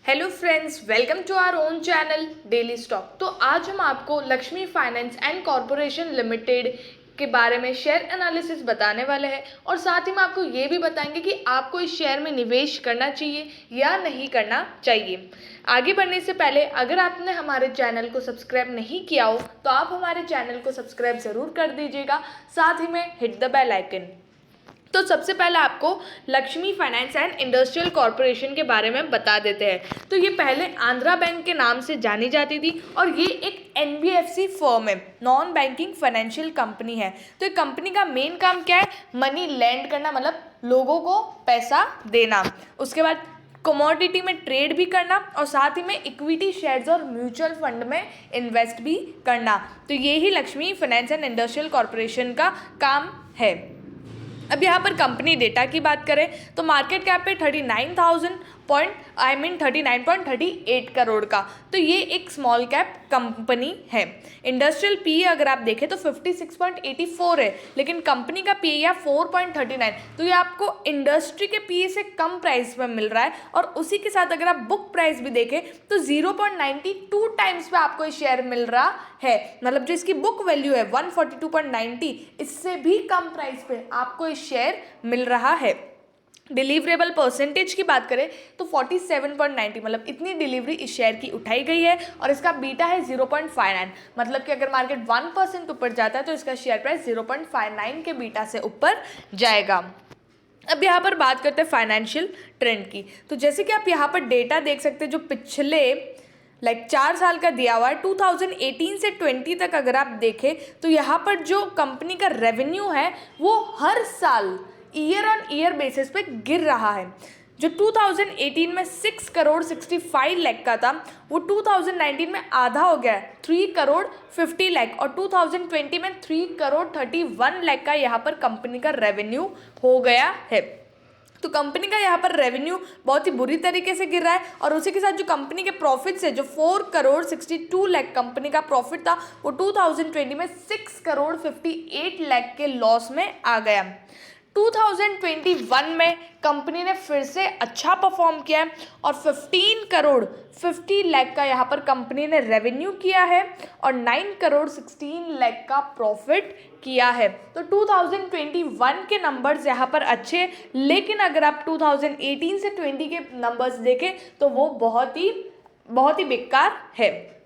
Hello friends, welcome to our own channel daily stock. तो आज हम आपको Lakshmi finance and corporation limited के बारे में शेयर एनालिसिस बताने वाले हैं और साथ ही में आपको ये भी बताएंगे कि आपको इस शेयर में निवेश करना चाहिए या नहीं करना चाहिए। आगे बढ़ने से पहले अगर आपने हमारे चैनल को सब्सक्राइब नहीं किया हो तो आप हमारे चैनल को सब्सक्राइब ज़रूर कर दीजिएगा, साथ ही में हिट द बेल आइकन। तो सबसे पहले आपको Lakshmi finance and industrial corporation के बारे में बता देते हैं। तो ये पहले आंध्रा बैंक के नाम से जानी जाती थी और ये एक एनबीएफसी फर्म है, नॉन बैंकिंग फाइनेंशियल कंपनी है। तो ये कंपनी का मेन काम क्या है? मनी लैंड करना, मतलब लोगों को पैसा देना। उसके बाद कमोडिटी में ट्रेड भी करना और साथ ही में इक्विटी शेयर्स और म्यूचुअल फंड में इन्वेस्ट भी करना। तो ये ही Lakshmi finance and industrial corporation का काम है। अब यहाँ पर कंपनी डेटा की बात करें तो मार्केट कैप पे 39.38 करोड़ का। तो ये एक स्मॉल कैप कंपनी है। इंडस्ट्रियल पी अगर आप देखें तो 56.84 है, लेकिन कंपनी का पी या 4.39। तो ये आपको इंडस्ट्री के पी से कम प्राइस में मिल रहा है और उसी के साथ अगर आप बुक प्राइस भी देखें तो 0.92 टाइम्स पे आपको ये शेयर मिल रहा है। मतलब जो इसकी बुक वैल्यू है 142.90, इससे भी कम प्राइस पे आपको ये शेयर मिल रहा है। डिलीवरेबल परसेंटेज की बात करें तो 47.90, मतलब इतनी डिलीवरी इस शेयर की उठाई गई है और इसका बीटा है 0.59। मतलब कि अगर मार्केट 1% ऊपर जाता है तो इसका शेयर प्राइस 0.59 के बीटा से ऊपर जाएगा। अब यहाँ पर बात करते हैं फाइनेंशियल ट्रेंड की। तो जैसे कि आप यहाँ पर डेटा देख सकते हैं जो पिछले 4 साल का दिया हुआ है, 2018 से 20 तक अगर आप देखें तो यहाँ पर जो कंपनी का रेवेन्यू है वो हर साल ईयर ऑन ईयर बेसिस पे गिर रहा है। जो 2018 में 6 करोड़ 65 लाख का था वो 2019 में आधा हो गया है, 3 करोड़ 50 लाख, और 2020 में 3 करोड़ 31 लाख का यहाँ पर कंपनी का रेवेन्यू हो गया है। तो कंपनी का यहाँ पर रेवेन्यू बहुत ही बुरी तरीके से गिर रहा है और उसी के साथ जो कंपनी के प्रॉफिट्स है, जो 4 करोड़ 62 लाख कंपनी का प्रॉफिट था वो 2020 में 6 करोड़ 58 लाख के लॉस में आ गया। 2021 में कंपनी ने फिर से अच्छा परफॉर्म किया है और 15 करोड़ 50 लाख का यहाँ पर कंपनी ने रेवेन्यू किया है और 9 करोड़ 16 लाख का प्रॉफिट किया है। तो 2021 के नंबर्स यहाँ पर अच्छे, लेकिन अगर आप 2018 से 20 के नंबर्स देखें तो वो बहुत ही बेकार है।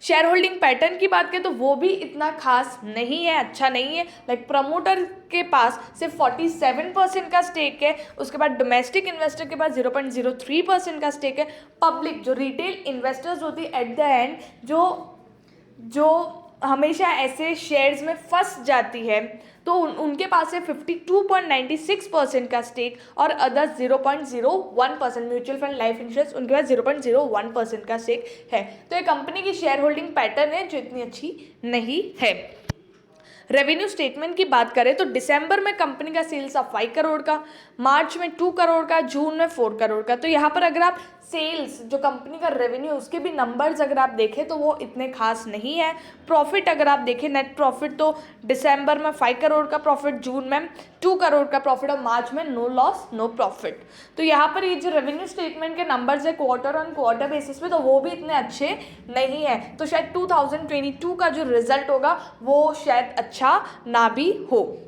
शेयर होल्डिंग पैटर्न की बात करें तो वो भी इतना खास नहीं है, अच्छा नहीं है। प्रमोटर के पास सिर्फ 47% का स्टेक है, उसके बाद डोमेस्टिक इन्वेस्टर के पास 0.03% का स्टेक है। पब्लिक जो रिटेल इन्वेस्टर्स होती है एट द एंड, जो हमेशा ऐसे शेयर्स में फंस जाती है, तो उनके पास है 52.96% का स्टेक और others 0.01%। Mutual fund, life insurance, उनके पास 0.01% का स्टेक है। तो ये कंपनी की शेयर होल्डिंग पैटर्न है जो इतनी अच्छी नहीं है। रेवेन्यू स्टेटमेंट की बात करें तो दिसंबर में कंपनी का सेल्स ऑफ 5 करोड़ का, मार्च में 2 करोड़ का, जून में 4 करोड़ का। तो यहाँ पर अगर आप सेल्स, जो कंपनी का रेवेन्यू, उसके भी नंबर्स अगर आप देखें तो वो इतने खास नहीं है। प्रॉफिट अगर आप देखें, नेट प्रॉफिट, तो दिसंबर में 5 करोड़ का प्रॉफिट, जून में 2 करोड़ का प्रॉफिट और मार्च में नो लॉस नो प्रॉफिट। तो यहाँ पर ये जो रेवेन्यू स्टेटमेंट के नंबर्स है क्वार्टर ऑन क्वार्टर बेसिस पे, तो वो भी इतने अच्छे नहीं है। तो शायद 2022 का जो रिजल्ट होगा वो शायद अच्छा ना भी हो।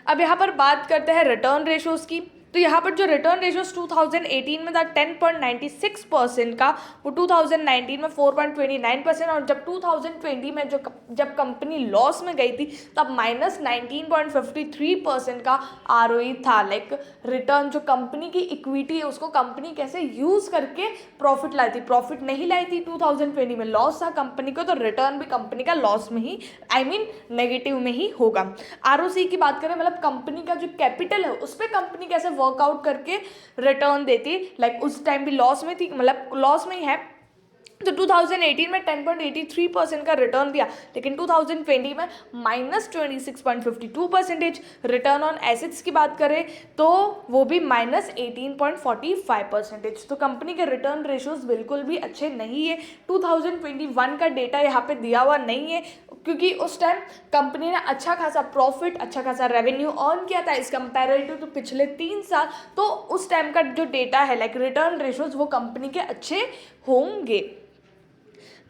अब यहाँ पर बात करते हैं रिटर्न रेशोज की। तो यहाँ पर जो रिटर्न रेशोज 2018 में था 10.96% का, वो 2019 में 4.29%, और जब 2020 में जब कंपनी लॉस में गई थी तब -19.53% का ROE था। रिटर्न, जो कंपनी की इक्विटी है उसको कंपनी कैसे यूज़ करके प्रॉफिट लाई थी, प्रॉफिट नहीं लाई थी। 2020 में लॉस था कंपनी को, तो रिटर्न भी कंपनी का लॉस में ही, नेगेटिव में ही होगा। ROC की बात करें, मतलब कंपनी का जो कैपिटल है उस पर कंपनी कैसे वर्कआउट करके रिटर्न देती, उस टाइम भी लॉस में थी, मतलब लॉस में ही है। तो 2018 में 10.83% का रिटर्न दिया, लेकिन 2020 में -26.52%। रिटर्न ऑन एसेट्स की बात करें तो वो भी -18.45%। तो कंपनी के रिटर्न रेशोज बिल्कुल भी अच्छे नहीं है। 2021 का डेटा यहाँ पे दिया हुआ नहीं है। क्योंकि उस टाइम कंपनी ने अच्छा खासा प्रॉफिट, अच्छा खासा रेवेन्यू अर्न किया था इस कंपैरेटिव टू पिछले 3 साल। तो उस टाइम का जो डेटा है लाइक रिटर्न रेशोज वो कंपनी के अच्छे होंगे।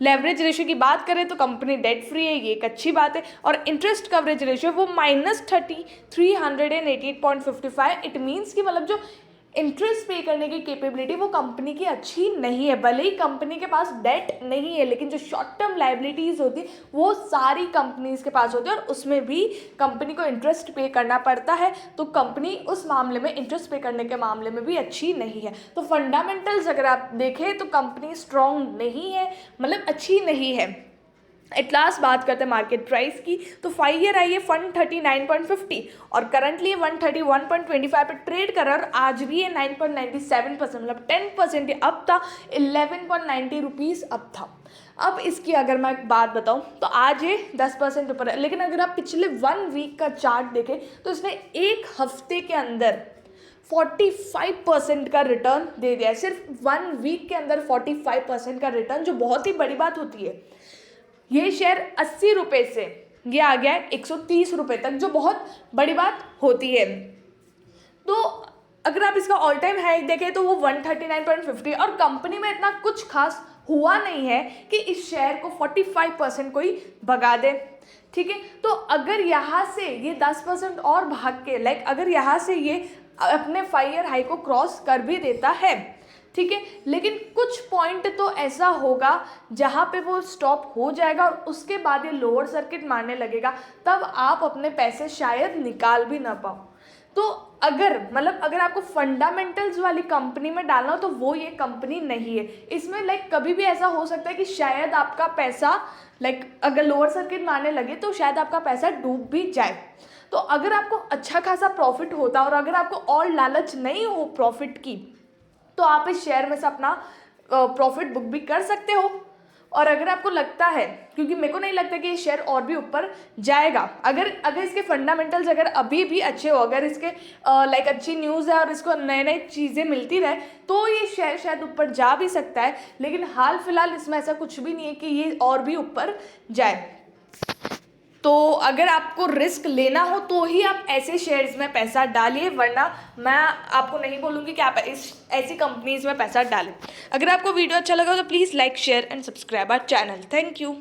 लेवरेज रेशियो की बात करें तो कंपनी डेट फ्री है, ये एक अच्छी बात है। और इंटरेस्ट कवरेज रेशियो वो -30 388.55। इट मीन्स कि मतलब जो इंटरेस्ट पे करने की कैपेबिलिटी वो कंपनी की अच्छी नहीं है। भले ही कंपनी के पास डेट नहीं है, लेकिन जो शॉर्ट टर्म लाइबिलिटीज़ होती है वो सारी कंपनीज के पास होती है, और उसमें भी कंपनी को इंटरेस्ट पे करना पड़ता है। तो कंपनी उस मामले में, इंटरेस्ट पे करने के मामले में भी अच्छी नहीं है। तो फंडामेंटल्स अगर आप देखें तो कंपनी स्ट्रॉन्ग नहीं है, मतलब अच्छी नहीं है। एट लास्ट बात करते हैं मार्केट प्राइस की, तो 5 ईयर आई है 139.50 और करंटली 131.25 पे ट्रेड कर रहा है, और आज भी ये 9.97%, मतलब 10% अप था, 11.90 रुपीज़ अप था। अब इसकी अगर मैं एक बात बताऊं तो आज ये 10% ऊपर है, लेकिन अगर आप पिछले 1 वीक का चार्ट देखें तो इसने एक हफ्ते के अंदर 45% का रिटर्न दे दिया है। सिर्फ 1 वीक के अंदर 45% का रिटर्न, जो बहुत ही बड़ी बात होती है। ये शेयर 80 रुपये से ये आ गया है 130 रुपये तक, जो बहुत बड़ी बात होती है। तो अगर आप इसका ऑल टाइम हाई देखें तो वो 139.50, और कंपनी में इतना कुछ खास हुआ नहीं है कि इस शेयर को 45% कोई भगा दे। ठीक है, तो अगर यहाँ से ये 10% और भाग के लाइक अगर यहाँ से ये अपने 5 ईयर हाई को क्रॉस कर भी देता है, ठीक है, लेकिन कुछ पॉइंट तो ऐसा होगा जहाँ पे वो स्टॉप हो जाएगा और उसके बाद ये लोअर सर्किट मारने लगेगा, तब आप अपने पैसे शायद निकाल भी ना पाओ। तो अगर आपको फंडामेंटल्स वाली कंपनी में डालना हो तो वो ये कंपनी नहीं है। इसमें लाइक कभी भी ऐसा हो सकता है कि शायद आपका पैसा अगर लोअर सर्किट मारने लगे तो शायद आपका पैसा डूब भी जाए। तो अगर आपको अच्छा खासा प्रॉफिट होता और अगर आपको और लालच नहीं हो प्रॉफिट की, तो आप इस शेयर में से अपना प्रॉफिट बुक भी कर सकते हो। और अगर आपको लगता है, क्योंकि मेरे को नहीं लगता कि ये शेयर और भी ऊपर जाएगा, अगर इसके फंडामेंटल्स अगर अभी भी अच्छे हो, अगर इसके अच्छी न्यूज़ है और इसको नए नए चीज़ें मिलती रहे, तो ये शेयर शायद ऊपर जा भी सकता है। लेकिन हाल फिलहाल इसमें ऐसा कुछ भी नहीं है कि ये और भी ऊपर जाए। तो अगर आपको रिस्क लेना हो तो ही आप ऐसे शेयर्स में पैसा डालिए, वरना मैं आपको नहीं बोलूँगी कि आप ऐसी कंपनीज में पैसा डालें। अगर आपको वीडियो अच्छा लगा तो please like, share and subscribe our channel. Thank you.